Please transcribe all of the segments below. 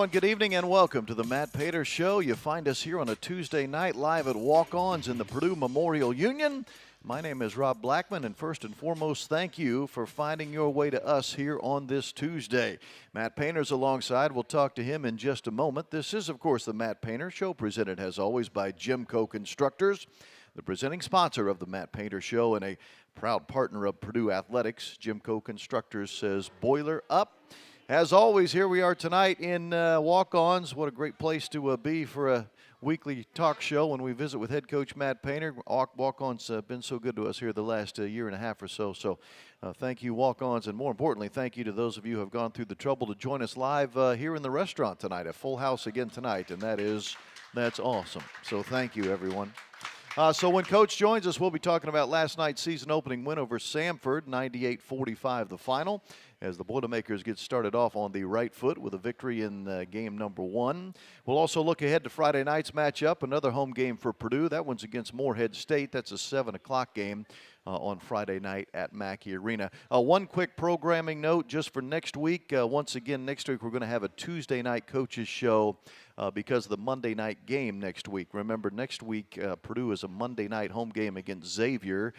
everyone. Good evening and welcome to the Matt Pater Show. You find us here on a Tuesday night live at Walk-Ons in the Purdue Memorial Union. My name is Rob Blackman, and first and foremost, thank you for finding your way to us here on this Tuesday. Matt Painter's alongside. We'll talk to him in just a moment. This is, of course, the Matt Painter Show, presented as always by GEMCO Constructors, the presenting sponsor of the Matt Painter Show and a proud partner of Purdue Athletics. GEMCO Constructors says boiler up. As always, here we are tonight in Walk-Ons. What a great place to be for a weekly talk show when we visit with head coach Matt Painter. Walk-Ons have been so good to us here the last year and a half or so. So thank you, Walk-Ons, and more importantly, thank you to those of you who have gone through the trouble to join us live here in the restaurant tonight. A full house again tonight, and that's awesome. So thank you, everyone. So when Coach joins us, we'll be talking about last night's season opening win over Samford, 98-45 the final, as the Boilermakers get started off on the right foot with a victory in game number 1. We'll also look ahead to Friday night's matchup, another home game for Purdue. That one's against Morehead State. That's a 7 o'clock game on Friday night at Mackey Arena. One quick programming note just for next week. Once again, next week we're going to have a Tuesday night coaches show because of the Monday night game next week. Remember, next week Purdue is a Monday night home game against Xavier.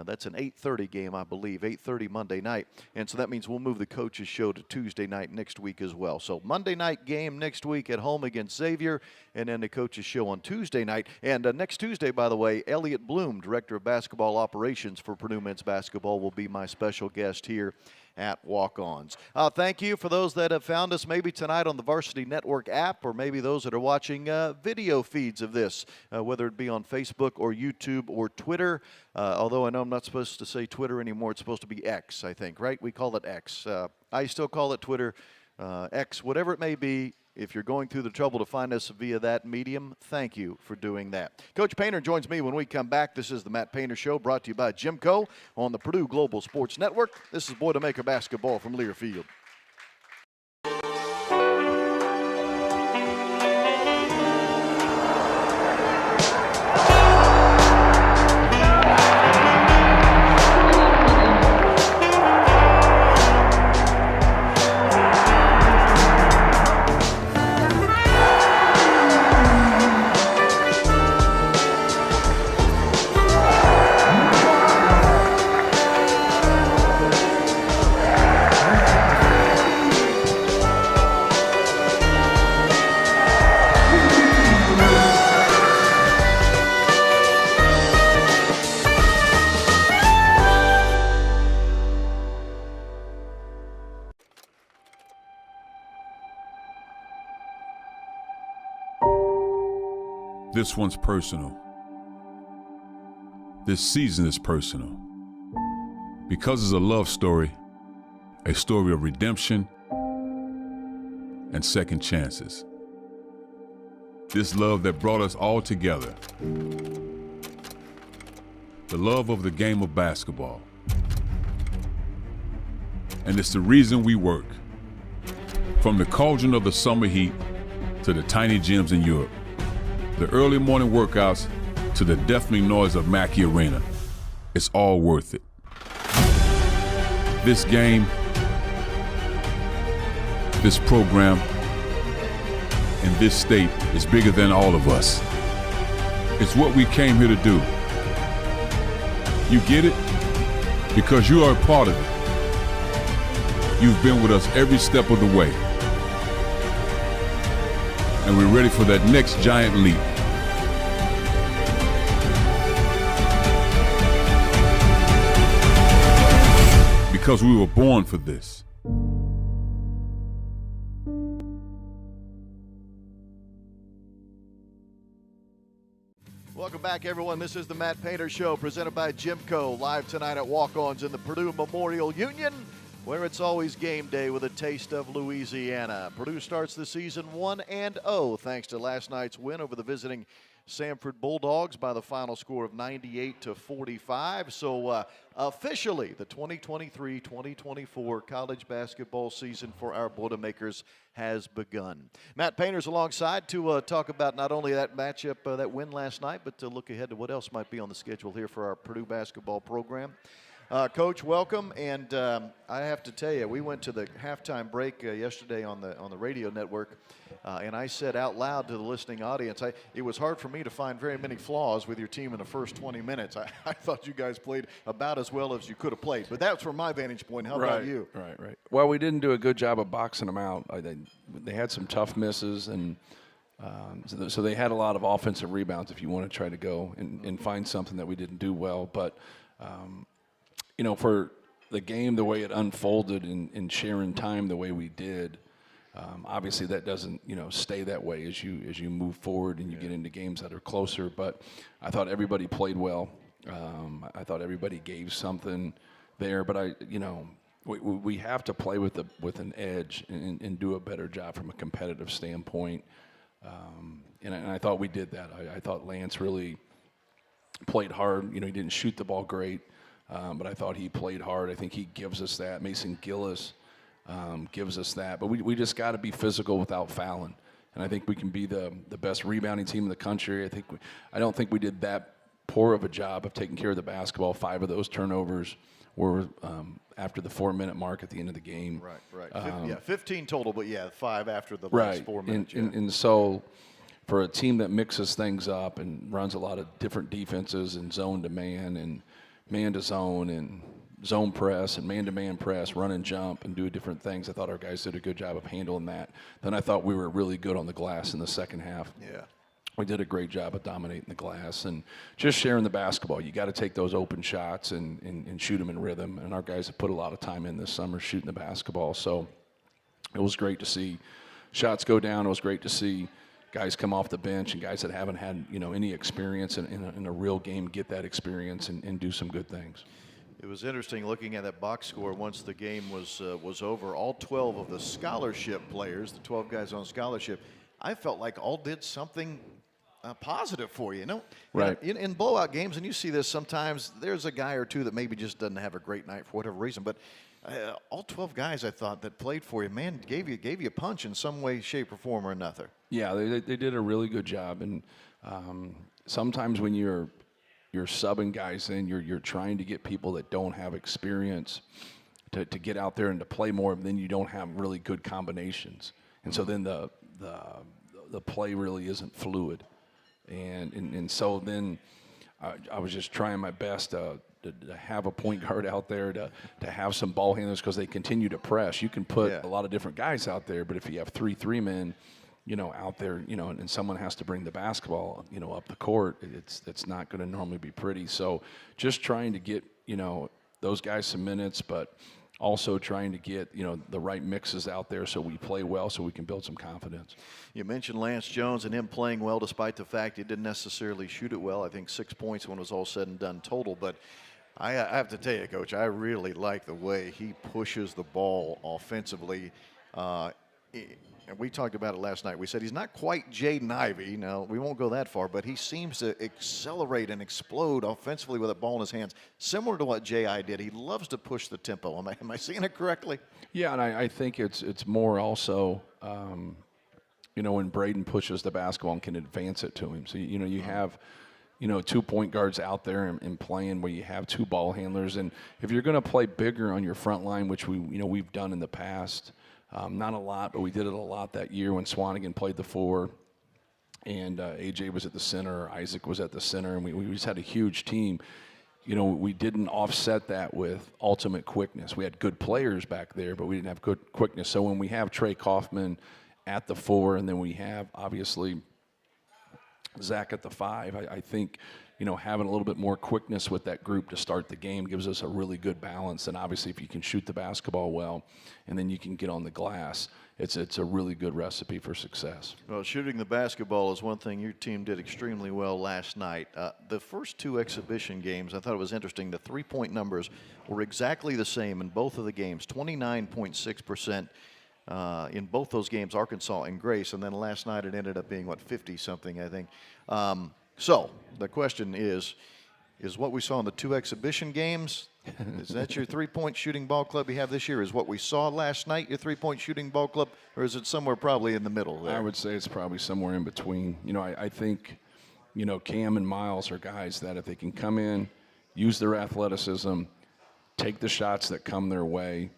That's an 8:30 game, I believe, 8:30 Monday night. And so that means we'll move the coaches show to Tuesday night next week as well. So Monday night game next week at home against Xavier, and then the coaches show on Tuesday night. And next Tuesday, by the way, Elliot Bloom, Director of Basketball Operations for Purdue Men's Basketball, will be my special guest here at Walk-Ons. Thank you for those that have found us maybe tonight on the Varsity Network app, or maybe those that are watching video feeds of this, whether it be on Facebook or YouTube or Twitter. Although I know I'm not supposed to say Twitter anymore. It's supposed to be X, I think, right? We call it X. I still call it Twitter, X, whatever it may be. If you're going through the trouble to find us via that medium, thank you for doing that. Coach Painter joins me when we come back. This is the Matt Painter Show, brought to you by GEMCO on the Purdue Global Sports Network. This is Boilermaker basketball from Learfield. This one's personal. This season is personal. Because it's a love story, a story of redemption and second chances. This love that brought us all together. The love of the game of basketball. And it's the reason we work. From the cauldron of the summer heat to the tiny gyms in Europe. The early morning workouts to the deafening noise of Mackey Arena. It's all worth it. This game, this program, and this state is bigger than all of us. It's what we came here to do. You get it? Because you are a part of it. You've been with us every step of the way. And we're ready for that next giant leap. Because we were born for this. Welcome back, everyone. This is the Matt Painter Show, presented by GEMCO, live tonight at Walk-Ons in the Purdue Memorial Union, where it's always game day with a taste of Louisiana. Purdue starts the season 1-0 thanks to last night's win over the visiting Samford Bulldogs by the final score of 98-45. So officially, the 2023-2024 college basketball season for our Boilermakers has begun. Matt Painter's alongside to talk about not only that matchup, that win last night, but to look ahead to what else might be on the schedule here for our Purdue basketball program. Coach, welcome. And I have to tell you, we went to the halftime break yesterday on the radio network, and I said out loud to the listening audience, it was hard for me to find very many flaws with your team in the first 20 minutes. I thought you guys played about as well as you could have played. But that's from my vantage point. How about you? Right. Well, we didn't do a good job of boxing them out. They had some tough misses, and so they had a lot of offensive rebounds if you want to try to go and find something that we didn't do well. But, for the game, the way it unfolded and sharing time the way we did, obviously that doesn't, stay that way as you move forward and you get into games that are closer. But I thought everybody played well. I thought everybody gave something there. But we have to play with an edge and do a better job from a competitive standpoint. And I thought we did that. I thought Lance really played hard. He didn't shoot the ball great, but I thought he played hard. I think he gives us that. Mason Gillis gives us that. But we just got to be physical without fouling. And I think we can be the best rebounding team in the country. I don't think we did that poor of a job of taking care of the basketball. 5 of those turnovers were after the 4-minute mark at the end of the game. Right. 15 total, but 5 after the last 4 minutes. And so for a team that mixes things up and runs a lot of different defenses and zone to man and man to zone and zone press and man-to-man press, run and jump and do different things, I thought our guys did a good job of handling that. Then I thought we were really good on the glass in the second half. Yeah. We did a great job of dominating the glass and just sharing the basketball. You got to take those open shots and shoot them in rhythm. And our guys have put a lot of time in this summer shooting the basketball. So it was great to see shots go down. It was great to see guys come off the bench and guys that haven't had any experience in a real game get that experience and do some good things. It was interesting looking at that box score once the game was over. All 12 of the scholarship players, the 12 guys on scholarship, I felt like all did something positive for you, Right. In blowout games, and you see this sometimes, there's a guy or two that maybe just doesn't have a great night for whatever reason, but all 12 guys I thought that played for you, man, gave you a punch in some way, shape, or form or another. Yeah, they did a really good job, and sometimes when you're subbing guys in, you're trying to get people that don't have experience to get out there and to play more, but then you don't have really good combinations, and so then the play really isn't fluid. And so then I was just trying my best to have a point guard out there, to have some ball handlers because they continue to press. You can put a lot of different guys out there, but if you have three men, out there, and someone has to bring the basketball, up the court, it's not going to normally be pretty. So just trying to get, those guys some minutes, but also trying to get, the right mixes out there so we play well so we can build some confidence. You mentioned Lance Jones and him playing well despite the fact he didn't necessarily shoot it well. I think 6 points when it was all said and done total. But I have to tell you, Coach, I really like the way he pushes the ball offensively. And we talked about it last night. We said he's not quite Jaden Ivey. Now, we won't go that far, but he seems to accelerate and explode offensively with a ball in his hands, similar to what J.I. did. He loves to push the tempo. Am I seeing it correctly? Yeah, and I think it's more also, when Braden pushes the basketball and can advance it to him. So, you have, 2 point guards out there and playing where you have 2 ball handlers. And if you're going to play bigger on your front line, which we've done in the past, not a lot, but we did it a lot that year when Swanigan played the 4 and A.J. was at the center, Isaac was at the center, and we just had a huge team. We didn't offset that with ultimate quickness. We had good players back there, but we didn't have good quickness. So when we have Trey Kaufman at the 4 and then we have, obviously, Zach at the 5, I think, having a little bit more quickness with that group to start the game gives us a really good balance. And obviously, if you can shoot the basketball well and then you can get on the glass, it's a really good recipe for success. Well, shooting the basketball is one thing your team did extremely well last night. The first 2 exhibition games, I thought it was interesting. The 3-point numbers were exactly the same in both of the games, 29.6%. In both those games, Arkansas and Grace, and then last night it ended up being, 50-something, I think. So the question is what we saw in the 2 exhibition games, is that your 3-point shooting ball club you have this year? Is what we saw last night your 3-point shooting ball club, or is it somewhere probably in the middle there? I would say it's probably somewhere in between. I think, Cam and Miles are guys that if they can come in, use their athleticism, take the shots that come their way,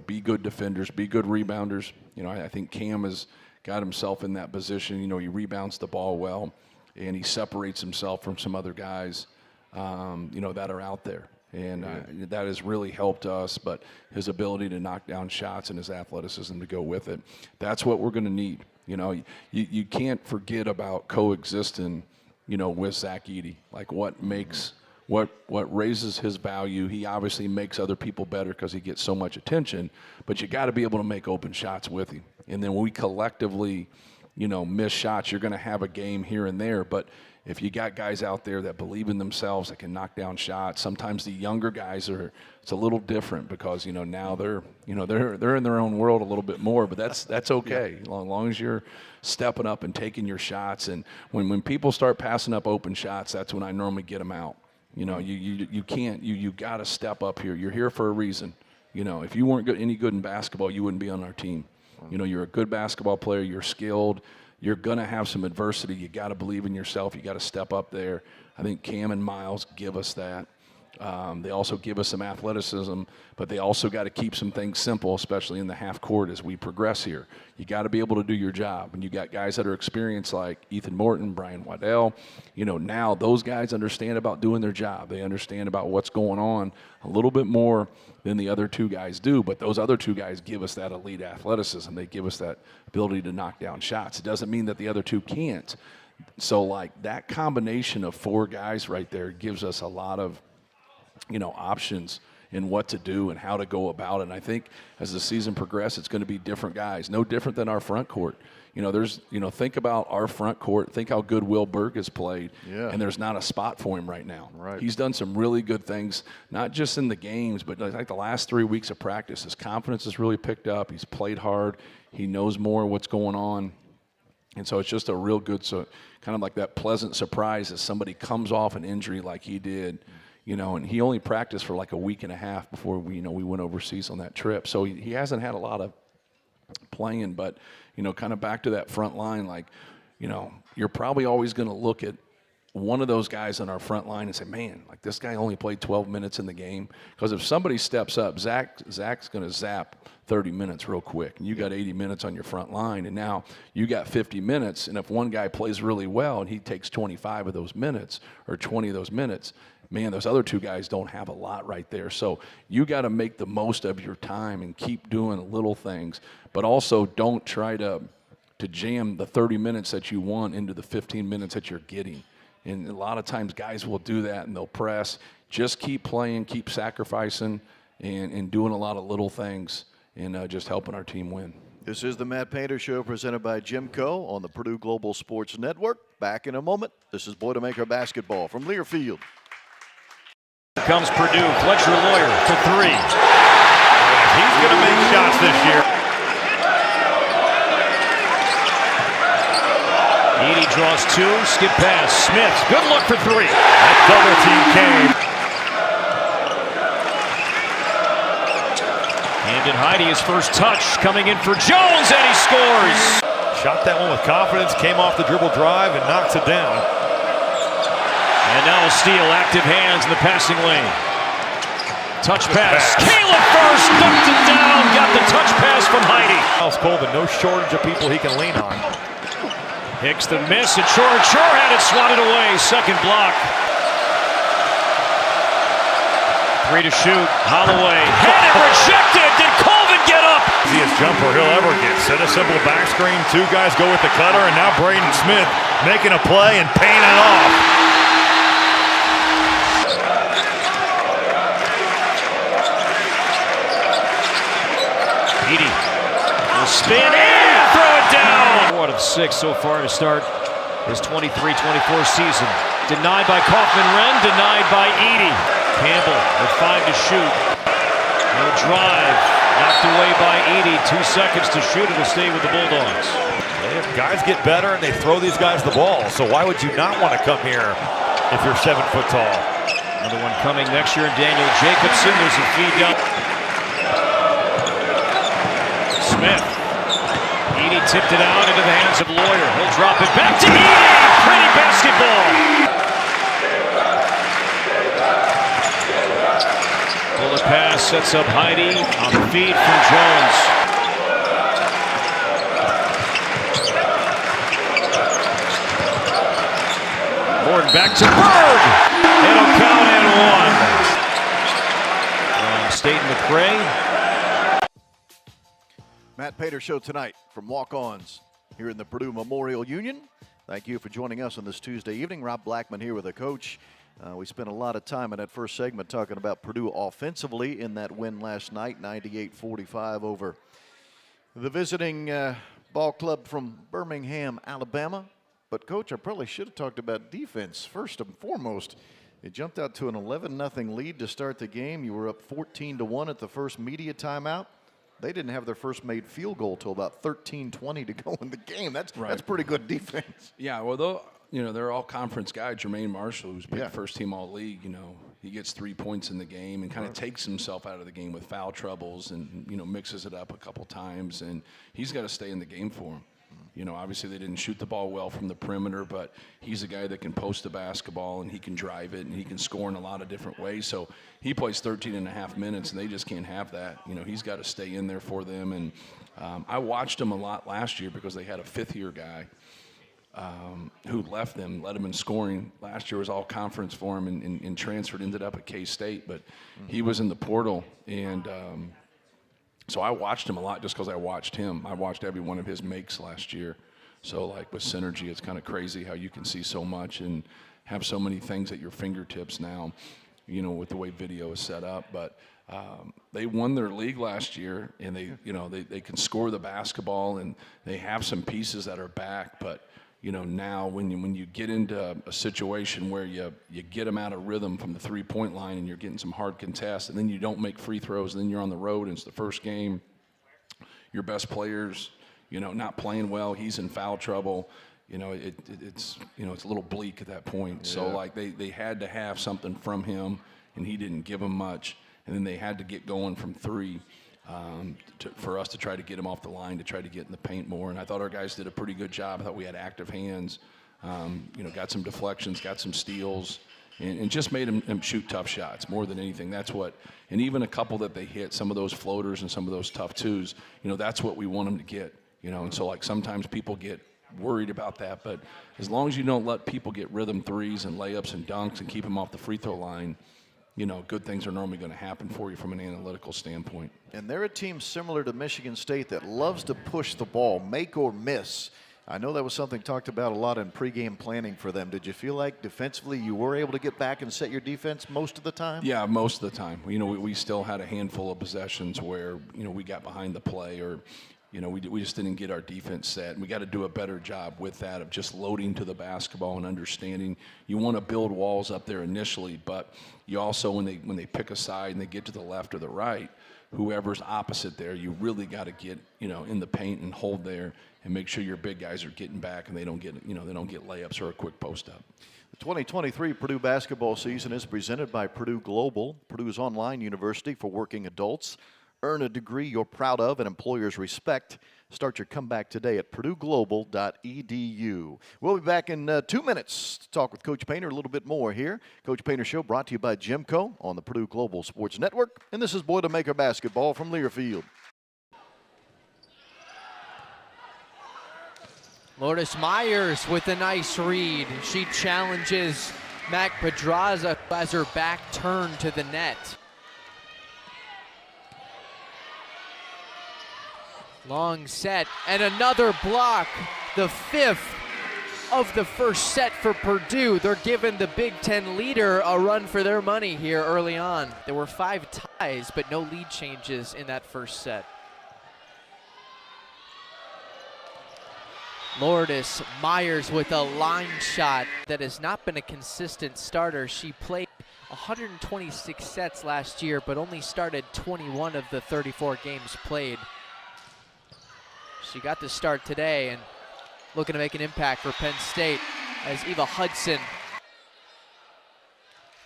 be good defenders, be good rebounders. I think Cam has got himself in that position. He rebounds the ball well, and he separates himself from some other guys, that are out there. And that has really helped us, but his ability to knock down shots and his athleticism to go with it, that's what we're going to need. You can't forget about coexisting, with Zach Edey. Like what raises his value. He obviously makes other people better because he gets so much attention, but you got to be able to make open shots with him. And then when we collectively, miss shots, you're going to have a game here and there, but if you got guys out there that believe in themselves, that can knock down shots, sometimes the younger guys it's a little different because, now they're in their own world a little bit more, but that's okay. As long as you're stepping up and taking your shots. And when people start passing up open shots, that's when I normally get them out. You can't, you got to step up here. You're here for a reason. If you weren't any good in basketball, you wouldn't be on our team. You're a good basketball player. You're skilled. You're going to have some adversity. You got to believe in yourself. You got to step up there. I think Cam and Miles give us that. They also give us some athleticism, but they also got to keep some things simple, especially in the half court as we progress here. You got to be able to do your job. And you got guys that are experienced like Ethan Morton, Brian Waddell. Now those guys understand about doing their job. They understand about what's going on a little bit more than the other two guys do, but those other two guys give us that elite athleticism. They give us that ability to knock down shots. It doesn't mean that the other two can't. So like that combination of four guys right there gives us a lot of options in what to do and how to go about it. And I think as the season progresses, it's going to be different guys, no different than our front court. Think about our front court. Think how good Will Berg has played, and there's not a spot for him right now. Right. He's done some really good things, not just in the games, but like the last 3 weeks of practice. His confidence has really picked up. He's played hard. He knows more what's going on. And so it's just a real good, kind of like that pleasant surprise as somebody comes off an injury like he did. And he only practiced for like a week and a half before we went overseas on that trip. So he hasn't had a lot of playing, but, kind of back to that front line, like, you're probably always going to look at one of those guys on our front line and say, man, like this guy only played 12 minutes in the game. Because if somebody steps up, Zach's going to zap 30 minutes real quick. And you got 80 minutes on your front line, and now you got 50 minutes. And if one guy plays really well and he takes 25 of those minutes or 20 of those minutes, man, those other two guys don't have a lot right there. So you got to make the most of your time and keep doing little things, but also don't try to jam the 30 minutes that you want into the 15 minutes that you're getting. And a lot of times guys will do that and they'll press. Just keep playing, keep sacrificing, and doing a lot of little things and just helping our team win. This is the Matt Painter Show presented by GEMCO on the Purdue Global Sports Network. Back in a moment. This is Boilermaker basketball from Learfield. Here comes Purdue. Fletcher Lawyer for three. He's going to make shots this year. Edey draws two. Skip pass. Smith. Good look for three. That double team came. Camden Heide, his first touch, coming in for Jones, and he scores. Shot that one with confidence. Came off the dribble drive and knocks it down. And now a steal, active hands in the passing lane. Touch pass. Caleb first, dunked it down, got the touch pass from Heide. Miles Colvin, no shortage of people he can lean on. Hicks the miss, and Shore had it swatted away. Second block. Three to shoot. Holloway had it rejected. Did Colvin get up? Easiest jumper he'll ever get. Set a simple back screen. Two guys go with the cutter, and now Braden Smith making a play and paying it off. Edey will spin and throw it down. 4 out of 6 so far to start his 23-24 season. Denied by Kaufman-Renn, denied by Edey. Campbell with 5 to shoot. No drive, knocked away by Edey. 2 seconds to shoot. It'll stay with the Bulldogs. Guys get better and they throw these guys the ball. So why would you not want to come here if you're 7 foot tall? Another one coming next year in Daniel Jacobson. There's a feed down. Smith. Edey tipped it out into the hands of Lawyer. He'll drop it back to Edey. Pretty basketball. Bullet sets up Heidi on the feed from Jones. Morton back to Berg. It'll count and one. State and McRae. Matt Pater Show tonight from Walk-Ons here in the Purdue Memorial Union. Thank you for joining us on this Tuesday evening. Rob Blackman here with the coach. We spent a lot of time in that first segment talking about Purdue offensively in that win last night, 98-45 over the visiting ball club from Birmingham, Alabama. But, Coach, I probably should have talked about defense first and foremost. It jumped out to an 11-0 lead to start the game. You were up 14-1 at the first media timeout. They didn't have their first made field goal till about 13:20 to go in the game. That's pretty good defense. Yeah, well, they're all conference guys. Jermaine Marshall, who's picked first team all league, he gets 3 points in the game and kind of takes himself out of the game with foul troubles and, mixes it up a couple times. And he's got to stay in the game for him. Obviously they didn't shoot the ball well from the perimeter, but he's a guy that can post the basketball and he can drive it and he can score in a lot of different ways. So he plays 13 and a half minutes and they just can't have that. He's got to stay in there for them. And I watched him a lot last year because they had a fifth-year guy who left them, led him in scoring. Last year was all conference for him and transferred, ended up at K-State, but he was in the portal. And so I watched him a lot just because I watched him. I watched every one of his makes last year. So, like with Synergy, it's kind of crazy how you can see so much and have so many things at your fingertips now, with the way video is set up. But they won their league last year, and they can score the basketball, and they have some pieces that are back. But now when you get into a situation where you get them out of rhythm from the three-point line and you're getting some hard contests, and then you don't make free throws, and then you're on the road and it's the first game, your best players, not playing well, he's in foul trouble, it's a little bleak at that point. Yeah. So like they had to have something from him, and he didn't give them much, and then they had to get going from three. For us to try to get him off the line, to try to get in the paint more. And I thought our guys did a pretty good job. I thought we had active hands, got some deflections, got some steals, and just made him shoot tough shots more than anything. That's what, and even a couple that they hit, some of those floaters and some of those tough twos, that's what we want them to get. And so like sometimes people get worried about that, but as long as you don't let people get rhythm threes and layups and dunks and keep them off the free throw line, good things are normally going to happen for you from an analytical standpoint. And they're a team similar to Michigan State that loves to push the ball, make or miss. I know that was something talked about a lot in pregame planning for them. Did you feel like defensively you were able to get back and set your defense most of the time? Yeah, most of the time. We still had a handful of possessions where, we got behind the play or, we just didn't get our defense set. And we got to do a better job with that of just loading to the basketball and understanding. You want to build walls up there initially, but you also, when they pick a side and they get to the left or the right, whoever's opposite there, you really got to get, in the paint and hold there and make sure your big guys are getting back and they don't get layups or a quick post up. The 2023 Purdue basketball season is presented by Purdue Global, Purdue's online university for working adults. Earn a degree you're proud of and employers respect. Start your comeback today at purdueglobal.edu. We'll be back in 2 minutes to talk with Coach Painter a little bit more here. Coach Painter Show brought to you by GEMCO on the Purdue Global Sports Network. And this is Boilermaker basketball from Learfield. Lourdes Myers with a nice read. She challenges Mac Pedraza as her back turned to the net. Long set, and another block, the fifth of the first set for Purdue. They're giving the Big Ten leader a run for their money here early on. There were 5 ties, but no lead changes in that first set. Lourdes Myers with a line shot that has not been a consistent starter. She played 126 sets last year, but only started 21 of the 34 games played. She got the start today and looking to make an impact for Penn State as Eva Hudson,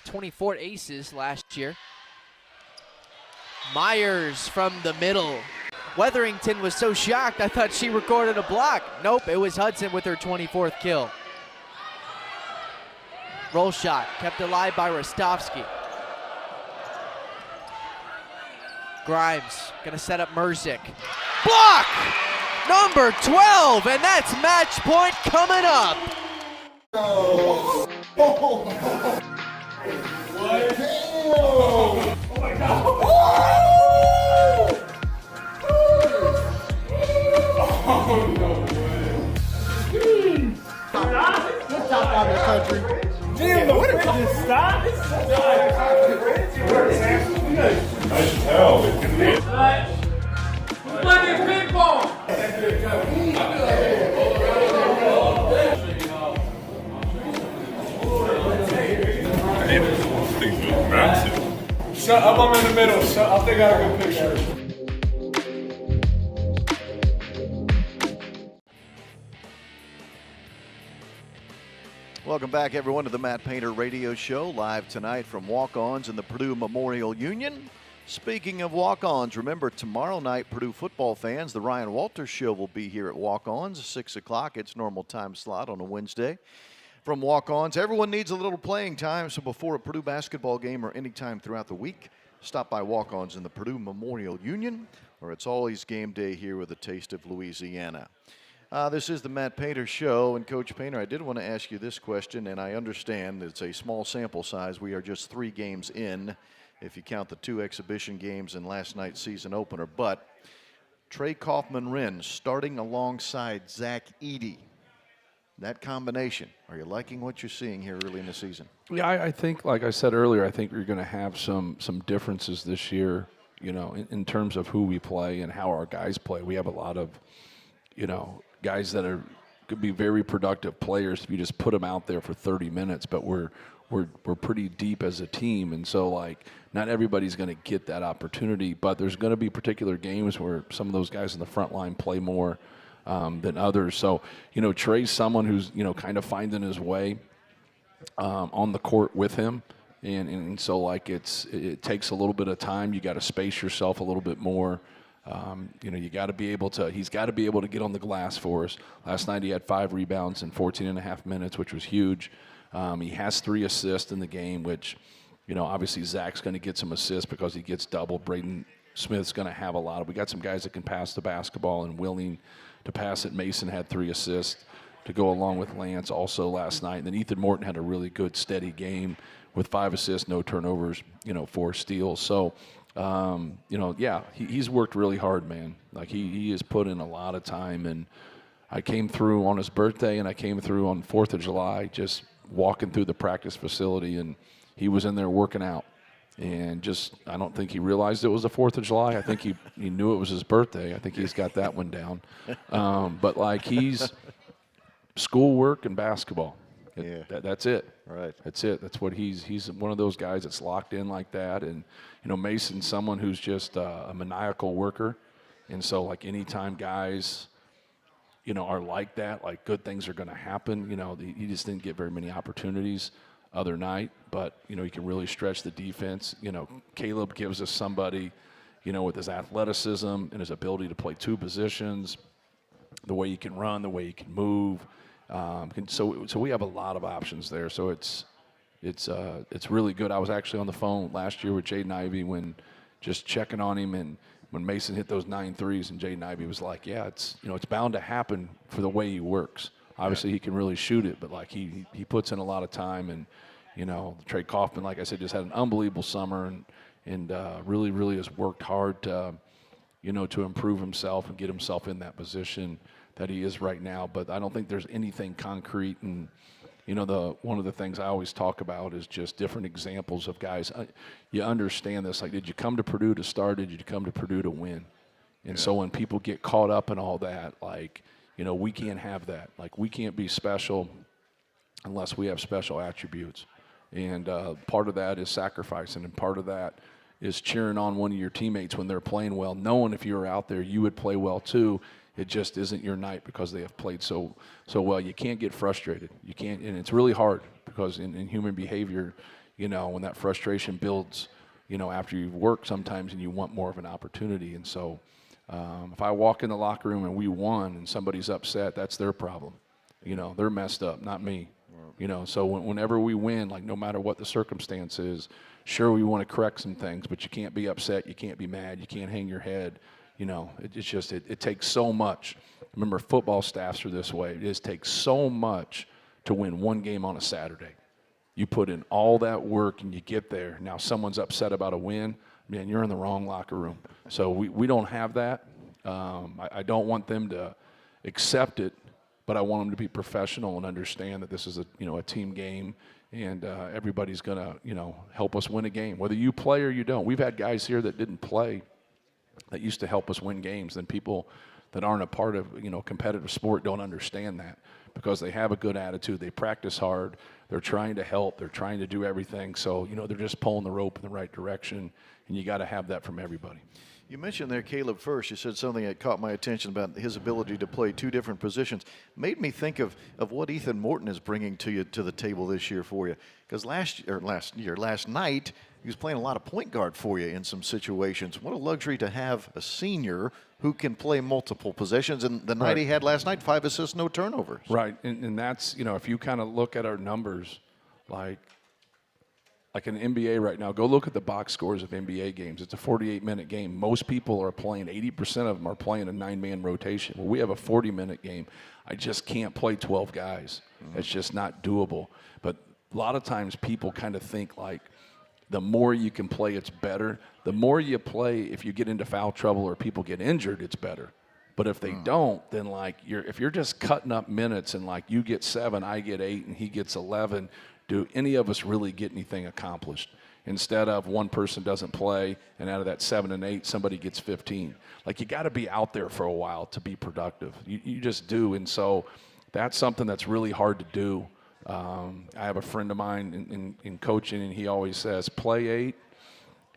24 aces last year. Myers from the middle. Weatherington was so shocked, I thought she recorded a block. Nope, it was Hudson with her 24th kill. Roll shot, kept alive by Rostovsky. Grimes gonna set up Merzick. Block! Number 12, and that's match point coming up. Shut up, I'm in the middle. I think I got a good picture. Welcome back, everyone, to the Matt Painter Radio Show, live tonight from Walk-Ons in the Purdue Memorial Union. Speaking of walk-ons, remember tomorrow night, Purdue football fans, the Ryan Walters Show will be here at Walk-Ons, 6 o'clock, its normal time slot on a Wednesday. From walk-ons, everyone needs a little playing time, so before a Purdue basketball game or any time throughout the week, stop by walk-ons in the Purdue Memorial Union, where it's always game day here with a taste of Louisiana. This is the Matt Painter Show, and Coach Painter, I did want to ask you this question, and I understand it's a small sample size. We are just 3 games in, if you count the 2 exhibition games and last night's season opener, but Trey Kaufman-Renn starting alongside Zach Edey. That combination, are you liking what you're seeing here early in the season? Yeah, I think, like I said earlier, I think we're going to have some differences this year, in terms of who we play and how our guys play. We have a lot of, guys that could be very productive players if you just put them out there for 30 minutes, but we're pretty deep as a team, and so, not everybody's going to get that opportunity, but there's going to be particular games where some of those guys in the front line play more than others. So, Trey's someone who's, kind of finding his way on the court with him. And so, it takes a little bit of time. You got to space yourself a little bit more. You got to be able to, he's got to be able to get on the glass for us. Last night he had 5 rebounds in 14 and a half minutes, which was huge. He has 3 assists in the game, which, obviously Zach's going to get some assists because he gets doubled. Braden Smith's going to have a lot of, we got some guys that can pass the basketball and willing to pass it. Mason had 3 assists to go along with Lance also last night. And then Ethan Morton had a really good, steady game with 5 assists, no turnovers, 4 steals. So, he's worked really hard, man. He has put in a lot of time. And I came through on his birthday and I came through on 4th of July, just walking through the practice facility, and he was in there working out. And I don't think he realized it was the 4th of July. I think he knew it was his birthday. I think he's got that one down. But he's schoolwork and basketball. That's it. Right. That's it. That's what he's one of those guys that's locked in like that. And, Mason's someone who's just a maniacal worker. And so, anytime guys, are like that, good things are going to happen. He just didn't get very many opportunities other night, but he can really stretch the defense. Caleb gives us somebody, with his athleticism and his ability to play 2 positions, the way he can run, the way he can move. So we have a lot of options there. So it's really good. I was actually on the phone last year with Jaden Ivey when just checking on him, and when Mason hit those 9 threes, and Jaden Ivey was like, yeah, it's bound to happen for the way he works. Obviously, he can really shoot it, but he puts in a lot of time. And Trey Kaufman, like I said, just had an unbelievable summer, and really, really has worked hard to improve himself and get himself in that position that he is right now. But I don't think there's anything concrete. And one of the things I always talk about is just different examples of guys. You understand this? Did you come to Purdue to start? Did you come to Purdue to win? And so when people get caught up in all that, we can't have that. We can't be special unless we have special attributes. And part of that is sacrificing, and part of that is cheering on one of your teammates when they're playing well, knowing if you were out there, you would play well too. It just isn't your night because they have played so well. You can't get frustrated. You can't, and it's really hard because in human behavior, when that frustration builds, after you've worked sometimes and you want more of an opportunity. And so if I walk in the locker room and we won and somebody's upset, that's their problem. They're messed up, not me. You know, so whenever we win, like no matter what the circumstance is, sure, we want to correct some things, but you can't be upset, you can't be mad, you can't hang your head. You know, it's just, it takes so much. Remember, football staffs are this way. It just takes so much to win one game on a Saturday. You put in all that work and you get there. Now someone's upset about a win, man, you're in the wrong locker room. So we don't have that. I don't want them to accept it, but I want them to be professional and understand that this is a team game, and everybody's going to, help us win a game, whether you play or you don't. We've had guys here that didn't play that used to help us win games, and people that aren't a part of, competitive sport don't understand that because they have a good attitude. They practice hard. They're trying to help. They're trying to do everything. So, they're just pulling the rope in the right direction, and you got to have that from everybody. You mentioned there Caleb first. You said something that caught my attention about his ability to play two different positions. Made me think of what Ethan Morton is bringing to the table this year for you. Because last night, he was playing a lot of point guard for you in some situations. What a luxury to have a senior who can play multiple positions. And the night he had last night, 5 assists, no turnovers. Right, and that's, if you kind of look at our numbers, like an NBA right now, go look at the box scores of NBA games. It's a 48-minute game. Most people are playing, 80% of them are playing a 9-man rotation. Well, we have a 40-minute game. I just can't play 12 guys. It's just not doable. But a lot of times people kind of think like the more you can play, it's better. The more you play, if you get into foul trouble or people get injured, it's better. But if they don't, then if you're just cutting up minutes and like you get 7, I get 8, and he gets 11, do any of us really get anything accomplished? Instead of one person doesn't play, and out of that 7 and 8, somebody gets 15. Like, you got to be out there for a while to be productive. You just do, and so that's something that's really hard to do. I have a friend of mine in coaching, and he always says, play 8.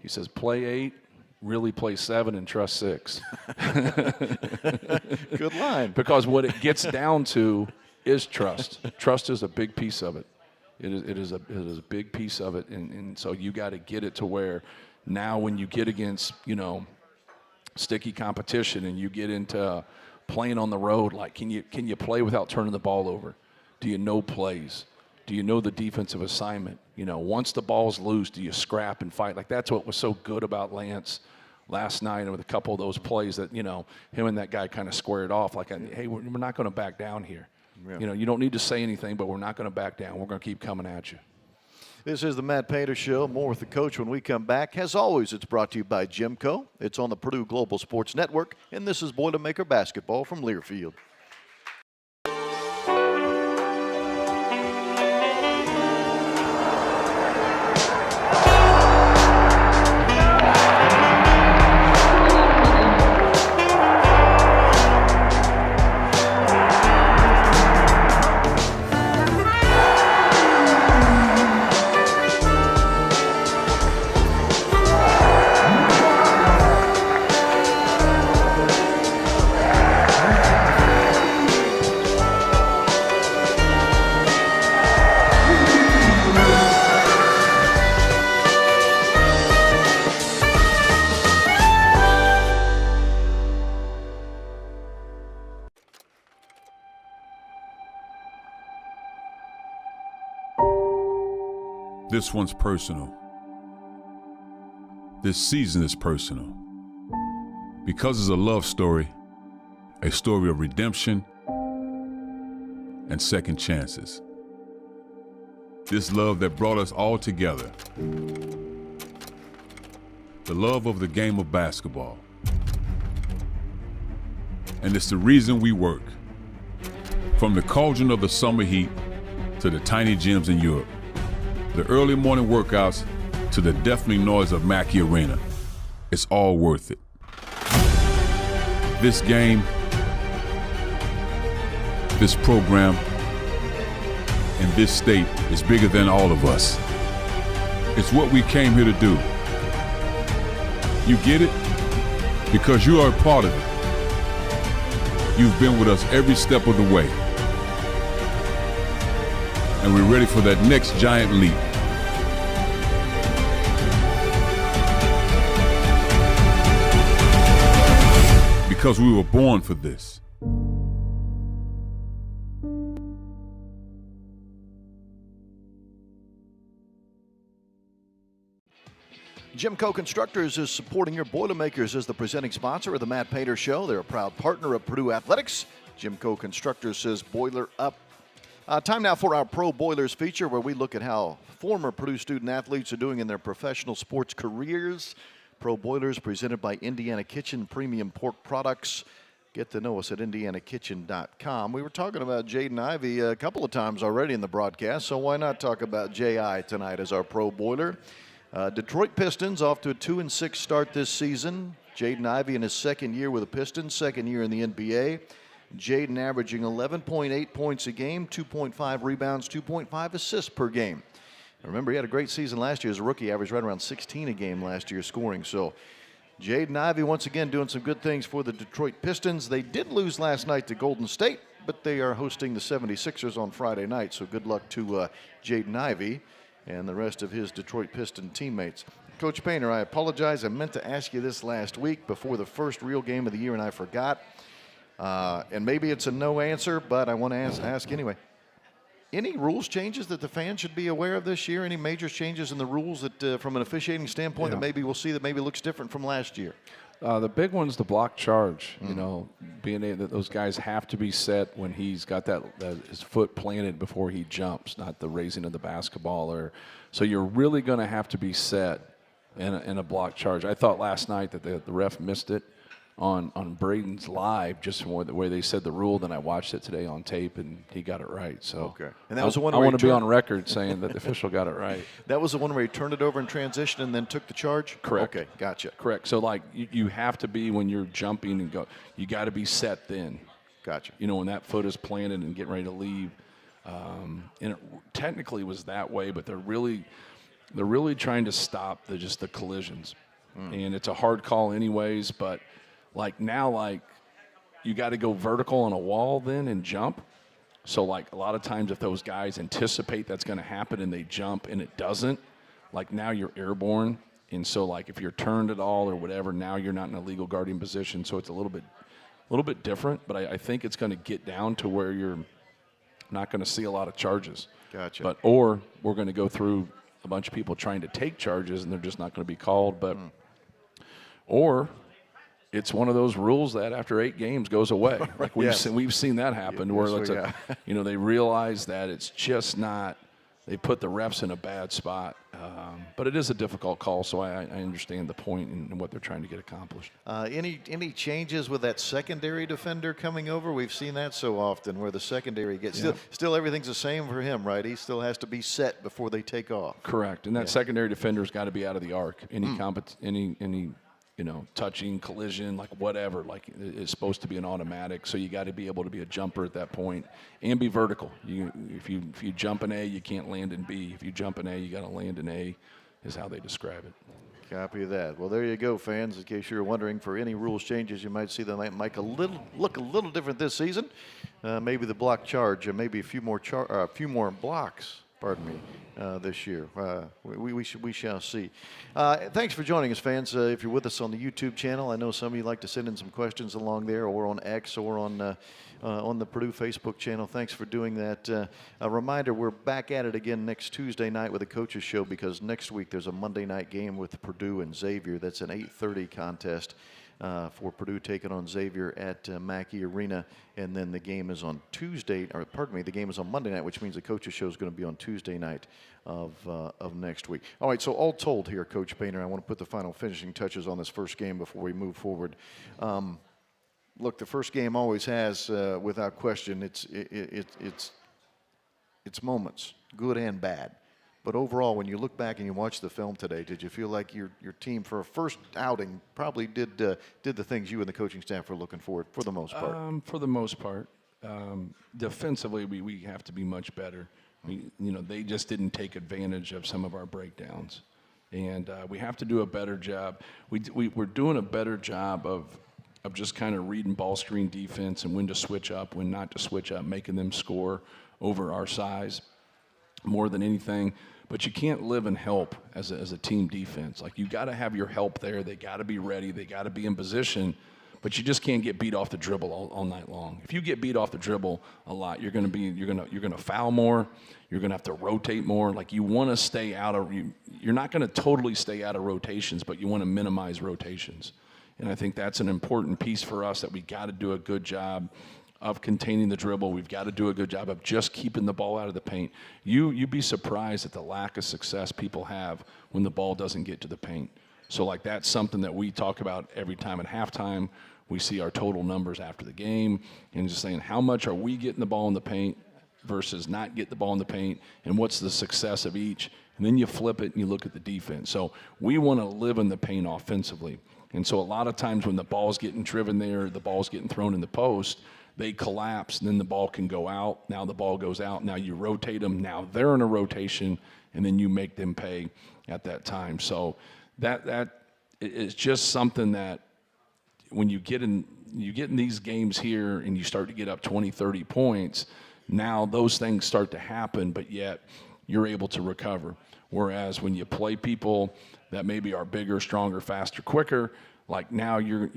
He says, play 8, really play 7, and trust 6. Good line. Because what it gets down to is trust. Trust is a big piece of it. It is a big piece of it, and so you got to get it to where now when you get against, sticky competition and you get into playing on the road, like can you play without turning the ball over? Do you know plays? Do you know the defensive assignment? Once the ball's loose, do you scrap and fight? Like, that's what was so good about Lance last night, and with a couple of those plays that, him and that guy kind of squared off. Like, hey, we're not going to back down here. Yeah. You don't need to say anything, but we're not going to back down. We're going to keep coming at you. This is the Matt Painter Show. More with the coach when we come back. As always, it's brought to you by GEMCO. It's on the Purdue Global Sports Network, and this is Boilermaker Basketball from Learfield. This one's personal. This season is personal. Because it's a love story, a story of redemption and second chances. This love that brought us all together. The love of the game of basketball. And it's the reason we work. From the cauldron of the summer heat to the tiny gyms in Europe. The early morning workouts to the deafening noise of Mackey Arena. It's all worth it. This game, this program, and this state is bigger than all of us. It's what we came here to do. You get it? Because you are a part of it. You've been with us every step of the way. And we're ready for that next giant leap. Because we were born for this. GEMCO Constructors is supporting your Boilermakers as the presenting sponsor of the Matt Painter Show. They're a proud partner of Purdue Athletics. GEMCO Constructors says boiler up. Time now for our Pro Boilers feature, where we look at how former Purdue student athletes are doing in their professional sports careers. Pro Boilers presented by Indiana Kitchen Premium Pork Products. Get to know us at indianakitchen.com. We were talking about Jaden Ivey a couple of times already in the broadcast, so why not talk about J.I. tonight as our Pro Boiler? Detroit Pistons off to a 2-6 start this season. Jaden Ivey in his second year with the Pistons, second year in the NBA. Jaden averaging 11.8 points a game, 2.5 rebounds, 2.5 assists per game. Remember, he had a great season last year as a rookie, averaged right around 16 a game last year scoring. So Jaden Ivey once again doing some good things for the Detroit Pistons. They did lose last night to Golden State, but they are hosting the 76ers on Friday night. So good luck to Jaden Ivey and the rest of his Detroit Piston teammates. Coach Painter, I apologize. I meant to ask you this last week before the first real game of the year, and I forgot. And maybe it's a no answer, but I want to ask anyway. Any rules changes that the fans should be aware of this year? Any major changes in the rules that, from an officiating standpoint, that maybe we'll see that maybe looks different from last year? The big one's the block charge. You know, being that those guys have to be set when he's got his foot planted before he jumps, not the raising of the basketball. So you're really going to have to be set in a block charge. I thought last night that the ref missed it on Braden's live, just from the way they said the rule. Then I watched it today on tape, and he got it right. So okay, and that was the one. I want to be on record saying that the official got it right. That was the one where he turned it over in transition and then took the charge. Correct. Okay, gotcha. Correct. So like you have to be when you're jumping and go. You got to be set then. Gotcha. You know, when that foot is planted and getting ready to leave. And it technically was that way, but they're really trying to stop the collisions. And it's a hard call anyways, but like now, you got to go vertical on a wall then and jump. So like a lot of times if those guys anticipate that's going to happen and they jump and it doesn't, like now you're airborne. And so like if you're turned at all or whatever, now you're not in a legal guarding position. So it's a little bit different, but I think it's going to get down to where you're not going to see a lot of charges. Gotcha. Or we're going to go through a bunch of people trying to take charges and they're just not going to be called. Or it's one of those rules that after 8 games goes away. Like we've seen that happen where they realize that it's just not. They put the refs in a bad spot, but it is a difficult call. So I understand the point and what they're trying to get accomplished. Any changes with that secondary defender coming over? We've seen that so often where the secondary gets still everything's the same for him, right? He still has to be set before they take off. Correct, and that secondary defender's got to be out of the arc. Any touching, collision, like whatever, like it's supposed to be an automatic. So you got to be able to be a jumper at that point and be vertical. If you jump in A, you can't land in B. If you jump in A, you got to land in A, is how they describe it. Copy of that. Well, there you go, fans. In case you're wondering for any rules changes, you might see that might look a little different this season. Maybe the block charge, maybe a few more blocks. Pardon me, this year. We shall see. Thanks for joining us, fans. If you're with us on the YouTube channel, I know some of you like to send in some questions along there, or on X, or on the Purdue Facebook channel. Thanks for doing that. A reminder, we're back at it again next Tuesday night with the Coaches Show, because next week there's a Monday night game with Purdue and Xavier. That's an 8:30 contest. For Purdue taking on Xavier at Mackey Arena, and then the game is on the game is on Monday night, which means the Coaches Show is going to be on Tuesday night of next week. All right, so all told here, Coach Painter, I want to put the final finishing touches on this first game before we move forward. Look, the first game always has, without question, it's moments, good and bad. But overall, when you look back and you watch the film today, did you feel like your team, for a first outing, probably did the things you and the coaching staff were looking for the most part? For the most part. Defensively, we have to be much better. They just didn't take advantage of some of our breakdowns. And we have to do a better job. We're doing a better job of just kind of reading ball screen defense and when to switch up, when not to switch up, making them score over our size more than anything. But you can't live in help as a team defense. Like, you got to have your help there. They got to be ready. They got to be in position. but you just can't get beat off the dribble all night long. If you get beat off the dribble a lot, you're gonna foul more. You're gonna have to rotate more. Like, you want to stay out of you're not gonna totally stay out of rotations, but you want to minimize rotations. And I think that's an important piece for us, that we got to do a good job of containing the dribble. We've got to do a good job of just keeping the ball out of the paint. You'd be surprised at the lack of success people have when the ball doesn't get to the paint. So, like, that's something that we talk about every time at halftime. We see our total numbers after the game and just saying, how much are we getting the ball in the paint versus not get the ball in the paint, and what's the success of each? And then you flip it and you look at the defense. So we want to live in the paint offensively. And so a lot of times when the ball's getting driven there, the ball's getting thrown in the post, they collapse, and then the ball can go out. Now the ball goes out. Now you rotate them. Now they're in a rotation, and then you make them pay at that time. So that is just something that when you get in these games here and you start to get up 20, 30 points, now those things start to happen, but yet you're able to recover. Whereas when you play people that maybe are bigger, stronger, faster, quicker, like, now you're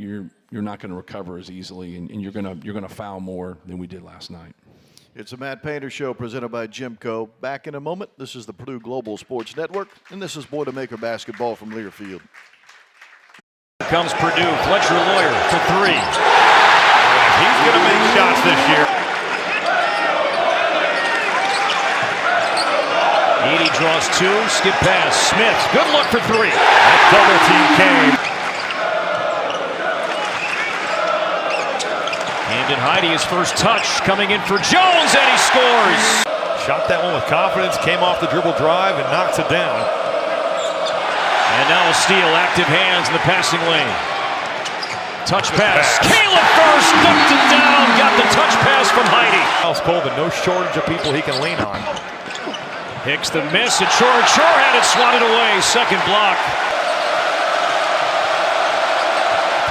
not going to recover as easily, and you're gonna foul more than we did last night. It's a Matt Painter Show presented by GEMCO. Back in a moment. This is the Purdue Global Sports Network, and this is Boilermaker basketball from Learfield. Here comes Purdue. Fletcher Lawyer for three. He's going to make shots this year. Edey draws two, skip pass. Smith, good look for three. That double team came. Camden Heide, his first touch, coming in for Jones, and he scores. Shot that one with confidence, came off the dribble drive and knocks it down. And now a steal, active hands in the passing lane. Touch pass. Caleb first, ducked it down, got the touch pass from Heide. Miles Colvin, no shortage of people he can lean on. Hicks the miss, and Shore had it swatted away. Second block.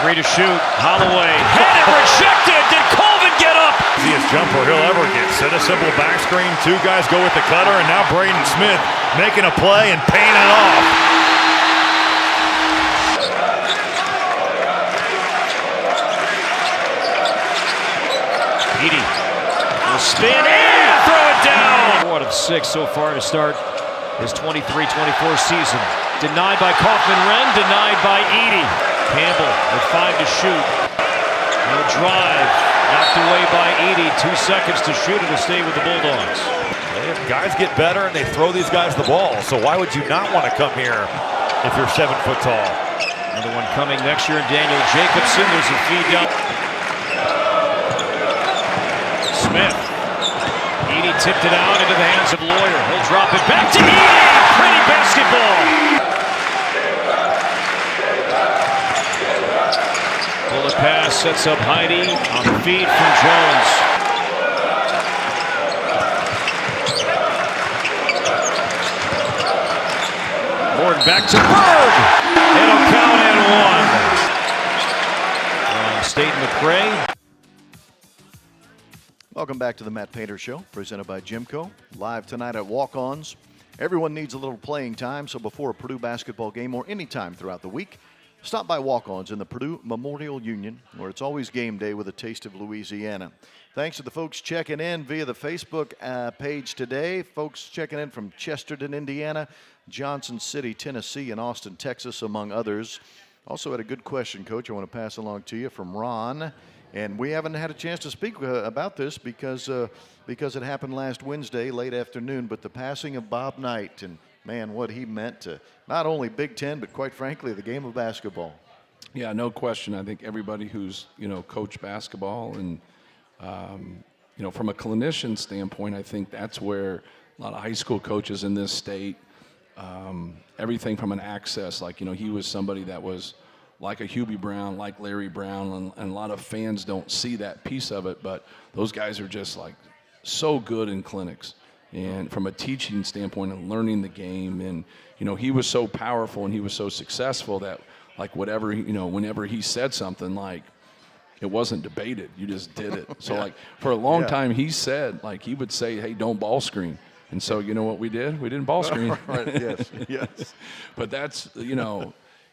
Three to shoot. Holloway had it rejected. Did Colvin get up? Easiest jumper he'll ever get. Set a simple back screen. Two guys go with the cutter, and now Braden Smith making a play and paying it off. Edey will spin and throw it down. 4 out of 6 so far to start his 23-24 season. Denied by Kaufman-Renn, denied by Edey. Campbell with 5 to shoot. No drive, knocked away by Edey. 2 seconds to shoot it to stay with the Bulldogs. Guys get better and they throw these guys the ball, so why would you not want to come here if you're 7 foot tall? Another one coming next year, Daniel Jacobson. There's a feed down. Smith. Edey tipped it out into the hands of Lawyer. He'll drop it back to Edey. Pretty basketball. Bullet pass sets up Heide on the feed from Jones. Morton back to Berg. It'll count and one. State McRae. Welcome back to the Matt Painter Show, presented by GEMCO. Live tonight at Walk-Ons. Everyone needs a little playing time, so before a Purdue basketball game or any time throughout the week, stop by Walk-Ons in the Purdue Memorial Union, where it's always game day with a taste of Louisiana. Thanks to the folks checking in via the Facebook page today. Folks checking in from Chesterton, Indiana, Johnson City, Tennessee, and Austin, Texas, among others. Also had a good question, Coach, I want to pass along to you from Ron. And we haven't had a chance to speak about this because it happened last Wednesday, late afternoon, but the passing of Bob Knight, and man, what he meant to not only Big Ten, but quite frankly, the game of basketball. Yeah, no question. I think everybody who's, coached basketball and, from a clinician standpoint, I think that's where a lot of high school coaches in this state, everything from an access, he was somebody that was like a Hubie Brown, like Larry Brown, and a lot of fans don't see that piece of it, but those guys are just so good in clinics. And from a teaching standpoint and learning the game, and, he was so powerful and he was so successful that whatever, whenever he said something, it wasn't debated, you just did it. So for a long time he said, he would say, hey, don't ball screen. And so you know what we did? We didn't ball screen. Right, yes. But that's,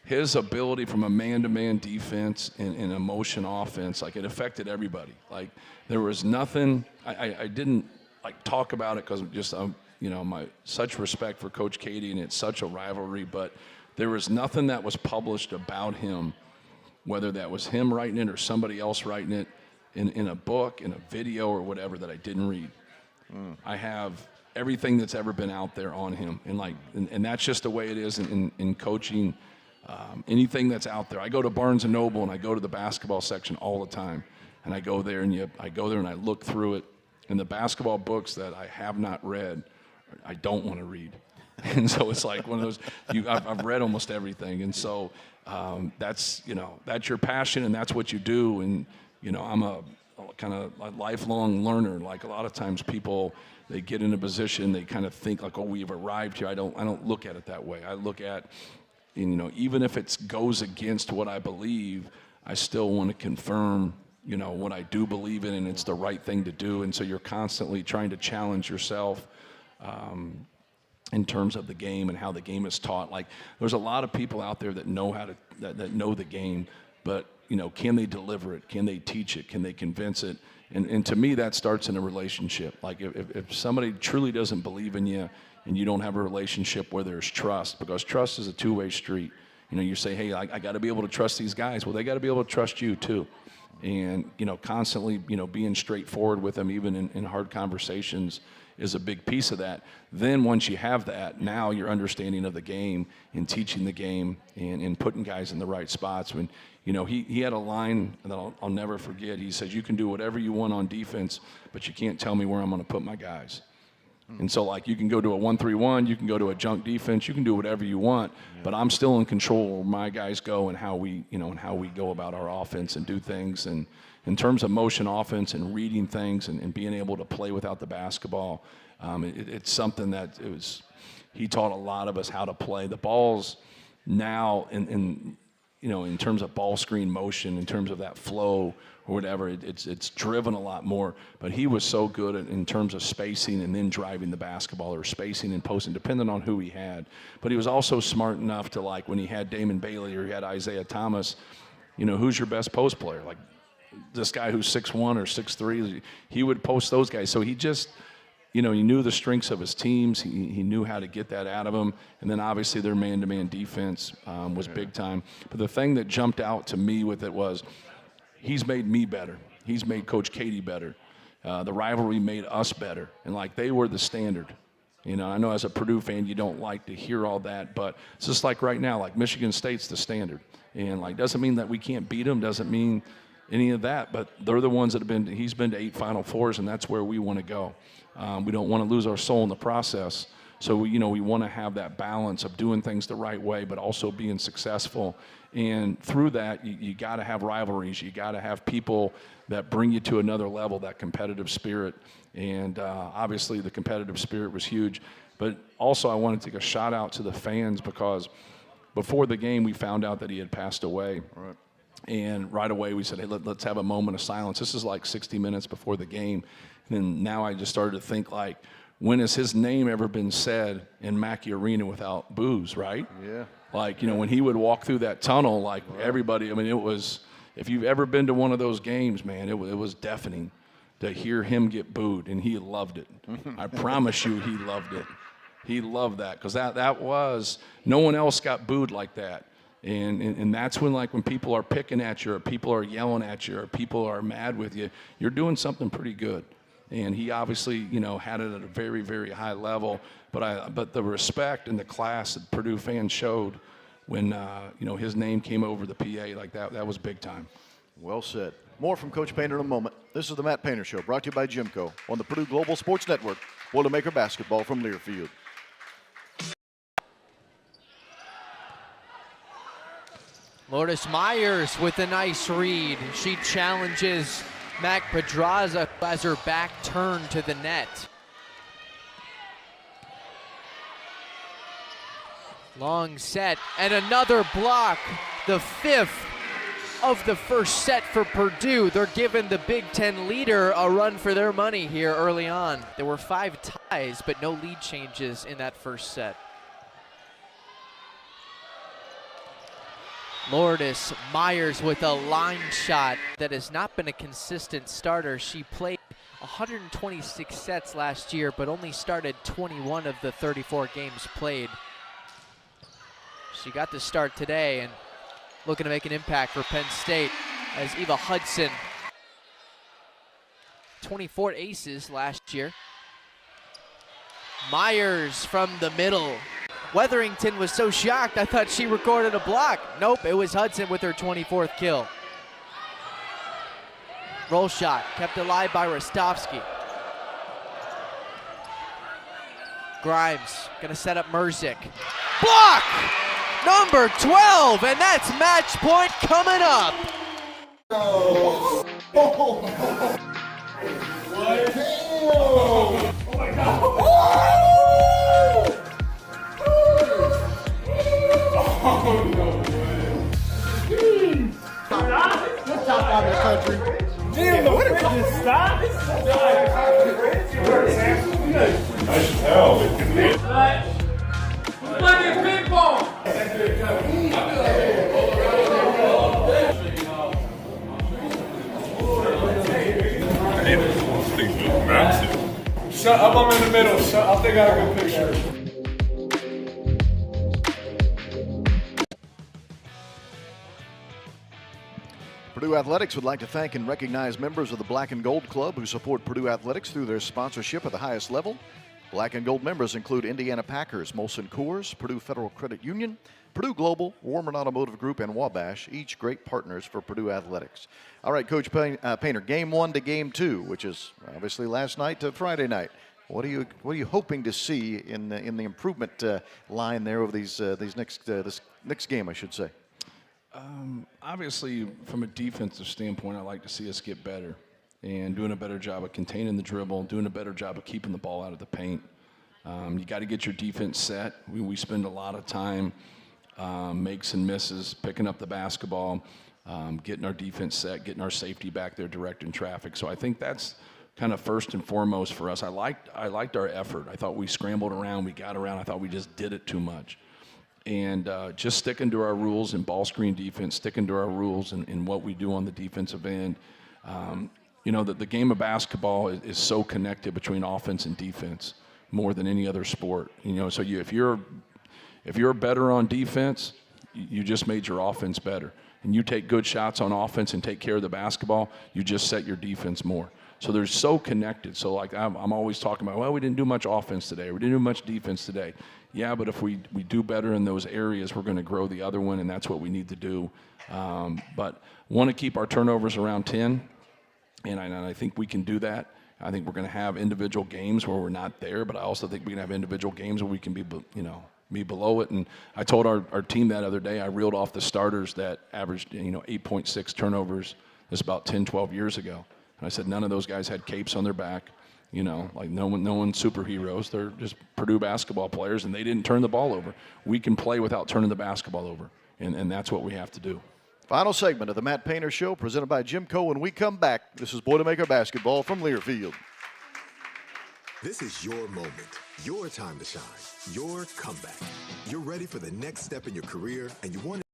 his ability from a man-to-man defense and a motion offense, like it affected everybody. Like there was nothing, I didn't like talk about it because just, you know, my such respect for Coach Katie and it's such a rivalry, but there was nothing that was published about him, whether that was him writing it or somebody else writing it in a book, in a video or whatever, that I didn't read. I have everything that's ever been out there on him. And that's just the way it is in coaching. Anything that's out there. I go to Barnes & Noble and I go to the basketball section all the time. And I go there and I look through it. And the basketball books that I have not read, I don't want to read. And so it's like one of those, I've read almost everything. And so that's your passion and that's what you do. And, you know, I'm a kind of a lifelong learner. Like a lot of times people, they get in a position, they kind of think like, oh, we've arrived here. I don't look at it that way. I look at, you know, even if it goes against what I believe, I still want to confirm, you know, what I do believe in and it's the right thing to do. And so you're constantly trying to challenge yourself in terms of the game and how the game is taught. Like there's a lot of people out there that know how to, that know the game, but, you know, can they deliver it? Can they teach it? Can they convince it? And to me, that starts in a relationship. Like if somebody truly doesn't believe in you and you don't have a relationship where there's trust, because trust is a two-way street. You know, you say, hey, I got to be able to trust these guys. Well, they got to be able to trust you too. And, you know, constantly, you know, being straightforward with them, even in hard conversations, is a big piece of that. Then once you have that, now your understanding of the game and teaching the game and putting guys in the right spots. When, you know, he had a line that I'll never forget. He says, you can do whatever you want on defense, but you can't tell me where I'm going to put my guys. And so, like, you can go to a 1-3-1, you can go to a junk defense, you can do whatever you want, but I'm still in control where my guys go and how we, you know, and how we go about our offense and do things. And in terms of motion offense and reading things and being able to play without the basketball, it's something that he taught a lot of us how to play. The balls now, you know, in terms of ball screen motion, in terms of that flow or whatever, it's driven a lot more. But he was so good in terms of spacing and then driving the basketball, or spacing and posting, depending on who he had. But he was also smart enough to, like, when he had Damon Bailey or he had Isaiah Thomas, you know, who's your best post player? Like, this guy who's 6'1" or 6'3", he would post those guys. So he just, you know, he knew the strengths of his teams. He knew how to get that out of them. And then obviously their man-to-man defense was big time. But the thing that jumped out to me with it was he's made me better. He's made Coach Katie better. The rivalry made us better. And, like, they were the standard. You know, I know as a Purdue fan you don't like to hear all that, but it's just like right now, like Michigan State's the standard. And, like, doesn't mean that we can't beat them, doesn't mean any of that, but they're the ones that he's been to 8 Final Fours, and that's where we want to go. We don't want to lose our soul in the process. So, we want to have that balance of doing things the right way, but also being successful. And through that, you got to have rivalries. You got to have people that bring you to another level, that competitive spirit. And obviously the competitive spirit was huge. But also I want to take a shout out to the fans, because before the game we found out that he had passed away. Right. And right away we said, hey, let's have a moment of silence. This is like 60 minutes before the game. And then now I just started to think, like, when has his name ever been said in Mackey Arena without boos, right? Yeah. Like, you know, when he would walk through that tunnel, like, everybody, I mean, it was, if you've ever been to one of those games, man, it was deafening to hear him get booed, and he loved it. I promise you he loved it. He loved that, because that was, no one else got booed like that. And that's when, like, when people are picking at you, or people are yelling at you, or people are mad with you, you're doing something pretty good. And he obviously, you know, had it at a very, very high level. But the respect and the class that Purdue fans showed when, you know, his name came over the PA, like that was big time. Well said. More from Coach Painter in a moment. This is the Matt Painter Show, brought to you by GEMCO on the Purdue Global Sports Network. Boilermaker basketball from Learfield. Lourdes Myers with a nice read. She challenges Mac Pedraza as her back turned to the net. Long set and another block. The 5th of the first set for Purdue. They're giving the Big Ten leader a run for their money here early on. There were 5 ties, but no lead changes in that first set. Lourdes Myers with a line shot that has not been a consistent starter. She played 126 sets last year, but only started 21 of the 34 games played. She got the start today and looking to make an impact for Penn State as Eva Hudson, 24 aces last year. Myers from the middle. Wetherington was so shocked, I thought she recorded a block. Nope, it was Hudson with her 24th kill. Roll shot, kept alive by Rostovsky. Grimes gonna set up Merzick. Block! Number 12, and that's match point coming up. Oh my God. Oh, no way. Let's talk about the country. Damn, what is this? Stop. I should tell. Play ping pong. Shut up, I'm in the middle. Shut up, they got a good picture. Purdue Athletics would like to thank and recognize members of the Black and Gold Club who support Purdue Athletics through their sponsorship at the highest level. Black and Gold members include Indiana Packers, Molson Coors, Purdue Federal Credit Union, Purdue Global, Warman Automotive Group, and Wabash, each great partners for Purdue Athletics. All right, Coach Painter, game 1 to game 2, which is obviously last night to Friday night. What are you hoping to see in the improvement line there over this next game, I should say? Obviously, from a defensive standpoint, I'd like to see us get better and doing a better job of containing the dribble, doing a better job of keeping the ball out of the paint. You got to get your defense set. We spend a lot of time makes and misses, picking up the basketball, getting our defense set, getting our safety back there, directing traffic. So I think that's kind of first and foremost for us. I liked our effort. I thought we scrambled around, we got around. I thought we just did it too much. And just sticking to our rules in ball screen defense, sticking to our rules in what we do on the defensive end. You know, the game of basketball is so connected between offense and defense more than any other sport. You know, so if you're better on defense, you just made your offense better. And you take good shots on offense and take care of the basketball, you just set your defense more. So they're so connected. So like I'm always talking about, well, we didn't do much offense today. We didn't do much defense today. Yeah, but if we do better in those areas, we're going to grow the other one, and that's what we need to do. But want to keep our turnovers around 10, and I think we can do that. I think we're going to have individual games where we're not there, but I also think we can have individual games where we can be below it. And I told our team that other day, I reeled off the starters that averaged 8.6 turnovers. This about 10, 12 years ago. And I said none of those guys had capes on their back. Like no one superheroes. They're just Purdue basketball players, and they didn't turn the ball over. We can play without turning the basketball over, and that's what we have to do. Final segment of the Matt Painter Show, presented by GEMCO. When we come back, this is Boilermaker basketball from Learfield. This is your moment, your time to shine, your comeback. You're ready for the next step in your career, and you want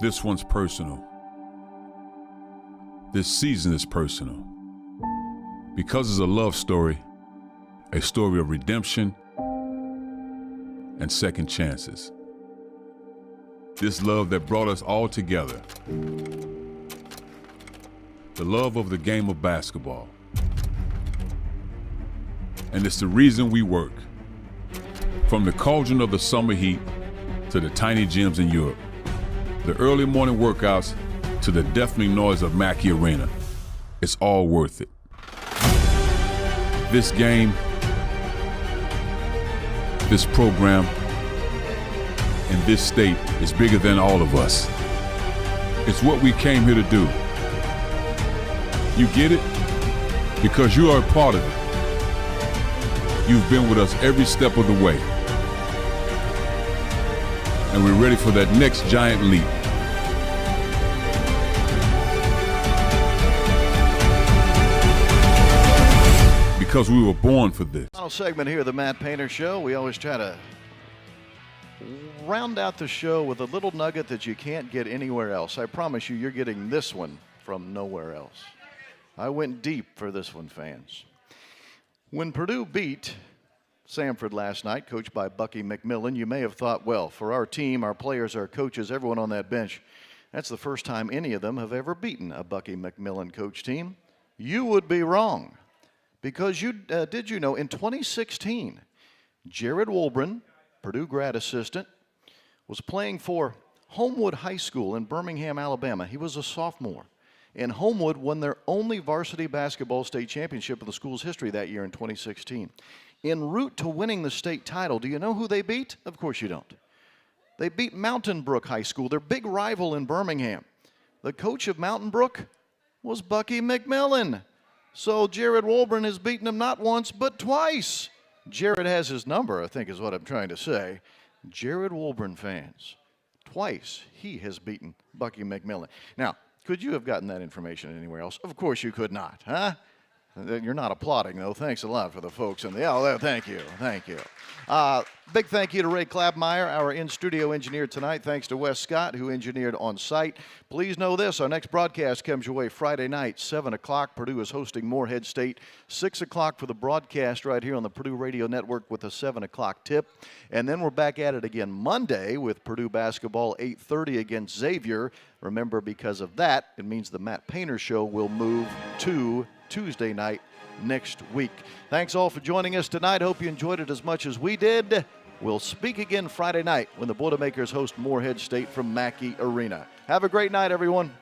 This one's personal. This season is personal. Because it's a love story, a story of redemption and second chances. This love that brought us all together. The love of the game of basketball. And it's the reason we work From the cauldron of the summer heat to the tiny gyms in Europe, the early morning workouts to the deafening noise of Mackey Arena, it's all worth it. This game, this program, and this state is bigger than all of us. It's what we came here to do. You get it? Because you are a part of it. You've been with us every step of the way. And we're ready for that next giant leap. Because we were born for this. Final segment here of the Matt Painter Show. We always try to round out the show with a little nugget that you can't get anywhere else. I promise you, you're getting this one from nowhere else. I went deep for this one, fans. When Purdue beat Samford last night, coached by Bucky McMillan, you may have thought, well, for our team, our players, our coaches, everyone on that bench, that's the first time any of them have ever beaten a Bucky McMillan coach team. You would be wrong. Because did you know, in 2016, Jared Wolbrin, Purdue grad assistant, was playing for Homewood High School in Birmingham, Alabama. He was a sophomore. And Homewood won their only varsity basketball state championship in the school's history that year in 2016. En route to winning the state title, do you know who they beat? Of course you don't. They beat Mountain Brook High School, their big rival in Birmingham. The coach of Mountain Brook was Bucky McMillan. So Jared Wolbrin has beaten him not once, but twice. Jared has his number, I think is what I'm trying to say. Jared Wolbrin fans, twice he has beaten Bucky McMillan. Now, could you have gotten that information anywhere else? Of course you could not, huh? You're not applauding, though. Thanks a lot for the folks in the, oh, thank you, thank you. Big thank you to Ray Klabmeyer, our in-studio engineer tonight. Thanks to Wes Scott, who engineered on site. Please know this, our next broadcast comes your way Friday night, 7 o'clock. Purdue is hosting Morehead State, 6 o'clock for the broadcast right here on the Purdue Radio Network with a 7 o'clock tip. And then we're back at it again Monday with Purdue basketball, 8:30 against Xavier. Remember, because of that, it means the Matt Painter Show will move to Tuesday night next week. Thanks all for joining us tonight. Hope you enjoyed it as much as we did. We'll speak again Friday night when the Boilermakers host Morehead State from Mackey Arena. Have a great night, everyone.